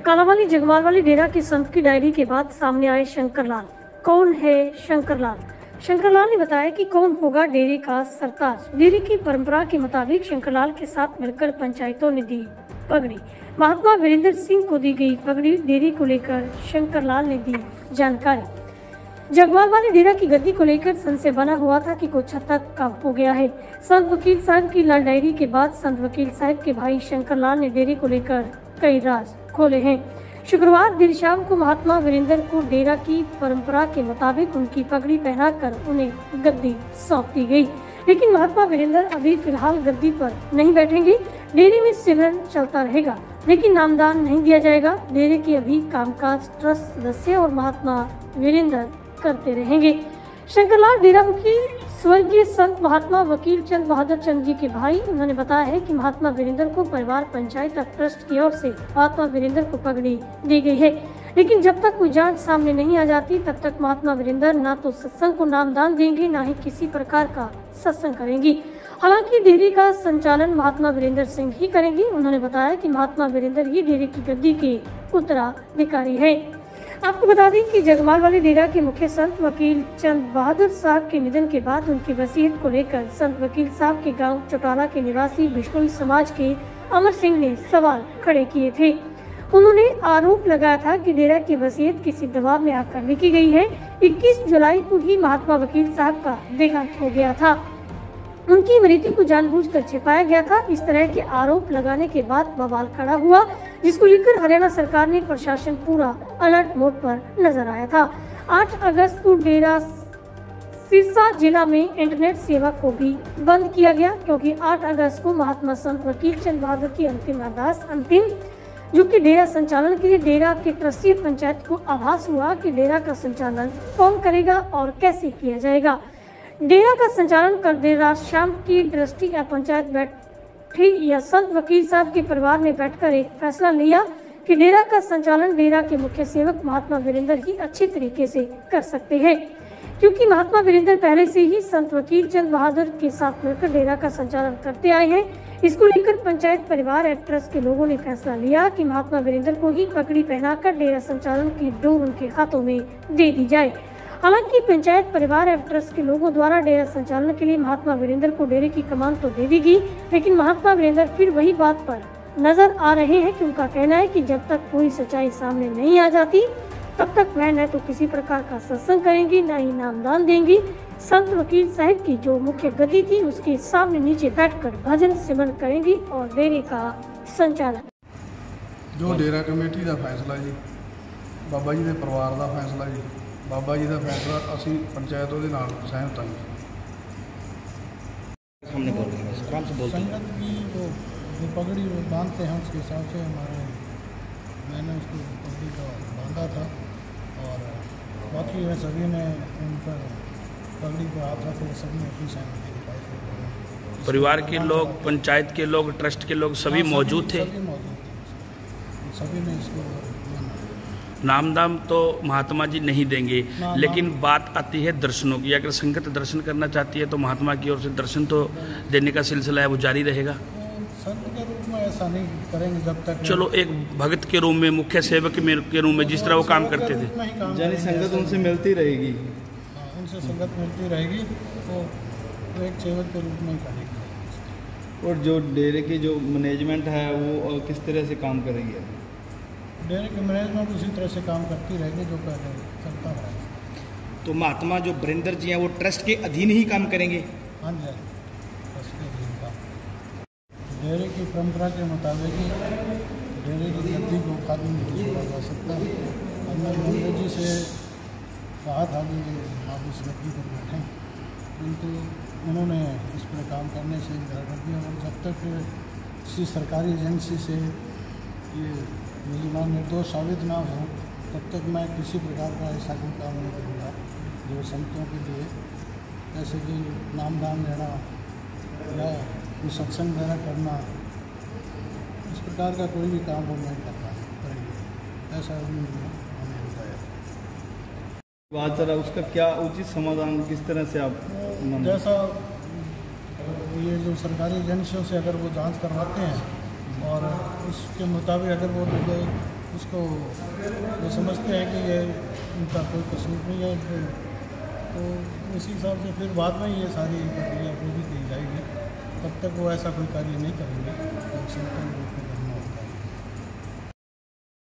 कालांवाली जगमालवाली डेरा की संत की डायरी के बाद सामने आए शंकरलाल। कौन है शंकरलाल? शंकरलाल ने बताया कि कौन होगा डेरे का सरताज। डेरे की परंपरा के मुताबिक शंकरलाल के साथ मिलकर पंचायतों ने दी पगड़ी। महात्मा वीरेंद्र सिंह को दी गई पगड़ी। डेरे को लेकर शंकरलाल ने दी जानकारी। जगमालवाली डेरा की गद्दी को लेकर संशय बना हुआ था कि कुछ हद तक कम हो गया है। संत वकील साहब की लाल डायरी के बाद संत वकील साहब के भाई शंकरलाल ने डेरे को लेकर कई राज खोले हैं। शुक्रवार देर शाम को महात्मा वीरेंद्र को डेरा की परंपरा के मुताबिक उनकी पगड़ी पहनाकर उन्हें गद्दी सौंप दी गई। लेकिन महात्मा वीरेंद्र अभी फिलहाल गद्दी पर नहीं बैठेंगे। डेरे में सिमरन चलता रहेगा, लेकिन नामदान नहीं दिया जाएगा। डेरे के अभी कामकाज ट्रस्ट सदस्य और महात्मा वीरेंद्र करते रहेंगे। शंकरलाल डेरा मुखी स्वर्गीय संत महात्मा वकील चंद बहादुर चंद जी के भाई। उन्होंने बताया है कि महात्मा वीरेंद्र को परिवार पंचायत ट्रस्ट की ओर से महात्मा वीरेंद्र को पगड़ी दी गई है, लेकिन जब तक कोई जांच सामने नहीं आ जाती तब तक महात्मा वीरेंद्र न तो सत्संग को नामदान देंगे, न ही किसी प्रकार का सत्संग करेंगी। हालांकि डेरे का संचालन महात्मा वीरेंद्र सिंह ही करेंगी। उन्होंने बताया कि महात्मा वीरेंद्र ही डेरे की गद्दी के उत्तराधिकारी है। आपको बता दें कि जगमालवाली डेरा के मुख्य संत वकील चंद बहादुर साहब के निधन के बाद उनकी वसीयत को लेकर संत वकील साहब के गांव चौटाला के निवासी बिश्नोई समाज के अमर सिंह ने सवाल खड़े किए थे। उन्होंने आरोप लगाया था कि डेरा की वसीयत किसी दबाव में आकर लिखी गई है। 21 जुलाई को ही महात्मा वकील साहब का देहांत हो गया था। उनकी मृत्यु को जानबूझकर छिपाया गया था। इस तरह के आरोप लगाने के बाद बवाल खड़ा हुआ, जिसको लेकर हरियाणा सरकार ने प्रशासन पूरा अलर्ट मोड पर नजर आया था। 8 अगस्त को डेरा सिरसा जिला में इंटरनेट सेवा को भी बंद किया गया, क्योंकि 8 अगस्त को महात्मा संत वकील चंद बहादुर की अंतिम अरदास जो कि डेरा संचालन के लिए डेरा के ट्रस्टी पंचायत को आभास हुआ कि डेरा का संचालन कौन करेगा और कैसे किया जाएगा। डेरा का संचालन कर देर रात शाम की ट्रस्टी या पंचायत बैठी या संत वकील साहब के परिवार ने बैठकर एक फैसला लिया कि डेरा का संचालन डेरा के मुख्य सेवक महात्मा वीरेंद्र ही अच्छी तरीके से कर सकते हैं, क्योंकि महात्मा वीरेंद्र पहले से ही संत वकील चंद बहादुर के साथ मिलकर डेरा का संचालन करते आए हैं। इसको लेकर पंचायत परिवार एवं ट्रस्ट के लोगों ने फैसला लिया कि महात्मा वीरेंद्र को ही पगड़ी पहनाकर डेरा संचालन की डोर उनके हाथों में दे दी जाए। हालांकि पंचायत परिवार एवं ट्रस्ट के लोगों द्वारा डेरा संचालन के लिए महात्मा वीरेंद्र को डेरे की कमान तो दे दी गई, लेकिन महात्मा वीरेंद्र फिर वही बात पर नजर आ रहे हैं कि उनका कहना है कि जब तक पूरी सच्चाई सामने नहीं आ जाती तब तक वह न तो किसी प्रकार का सत्संग करेंगी, न ही नामदान देंगी। संत वकील साहब की जो मुख्य गद्दी थी उसके सामने नीचे बैठकर भजन सिमरन करेंगी और डेरे का संचालन। जो डेरा कमेटी का फैसला जी, बाबा जी के परिवार का फैसला जी, बाबा जी का फैसला असी पंचायत ਉਹਦੇ ਨਾਲ सहमत हैं। संगत की जो पगड़ी बांधते हैं उसके हिसाब से मैंने उसको पगड़ी का बांधा था और बाकी वह सभी ने उन पर पगड़ी को हाथ रखे, सभी ने अपनी सहमति दिखाई। परिवार के लोग, पंचायत के लोग, ट्रस्ट के लोग सभी मौजूद थे। सभी ने इसको नामदान तो महात्मा जी नहीं देंगे, लेकिन बात आती है दर्शनों की। अगर संगत दर्शन करना चाहती है तो महात्मा की ओर से दर्शन तो देने का सिलसिला है वो जारी रहेगा। संत के रूप में ऐसा नहीं करेंगे जब तक, चलो एक भगत के रूप में, मुख्य सेवक के रूप में जिस तरह वो काम करते थे, यानी संगत उनसे मिलती रहेगी। उनसे संगत मिलती रहेगी तो एक सेवक के रूप में ही करेगी। और जो डेरे की जो मैनेजमेंट है वो किस तरह से काम करेगी? डेरे की मैनेजमेंट उसी तरह से काम करती रहेगी जो पहले चलता रहेगा। तो महात्मा जो वीरेंद्र जी हैं वो ट्रस्ट के अधीन ही काम करेंगे? हाँ जी, ट्रस्ट के अधीन काम। डेरे की परंपरा के मुताबिक ही डेरे की गद्दी को खाली नहीं छोड़ा जा सकता। हमने वीरेंद्र जी से कहा था कि आप इस गद्दी पर बैठें, किंतु उन्होंने इस पर काम करने से इनकार कर दिया। और जब तक किसी सरकारी एजेंसी से ये मुलजमान निर्दोष साबित ना हो तब तक मैं किसी प्रकार का ऐसा कोई काम नहीं करूँगा जो संतों के लिए, जैसे कि नामदान देना या कोई सत्संग वगैरह करना, इस प्रकार का कोई भी काम वो नहीं करना करेंगे, ऐसा हमें बताया। बात चला उसका क्या उचित समाधान किस तरह से आप जैसा ये जो सरकारी एजेंसियों से अगर वो जांच करवाते हैं और उसके मुताबिक अगर वो उसको वो समझते हैं कि ये उनका कोई कसूर नहीं है, तो उसी हिसाब से फिर बाद में ये सारी प्रक्रिया पूरी की जाएगी। तब तक वो ऐसा कोई कार्य नहीं करेंगे जो संगठन रूप में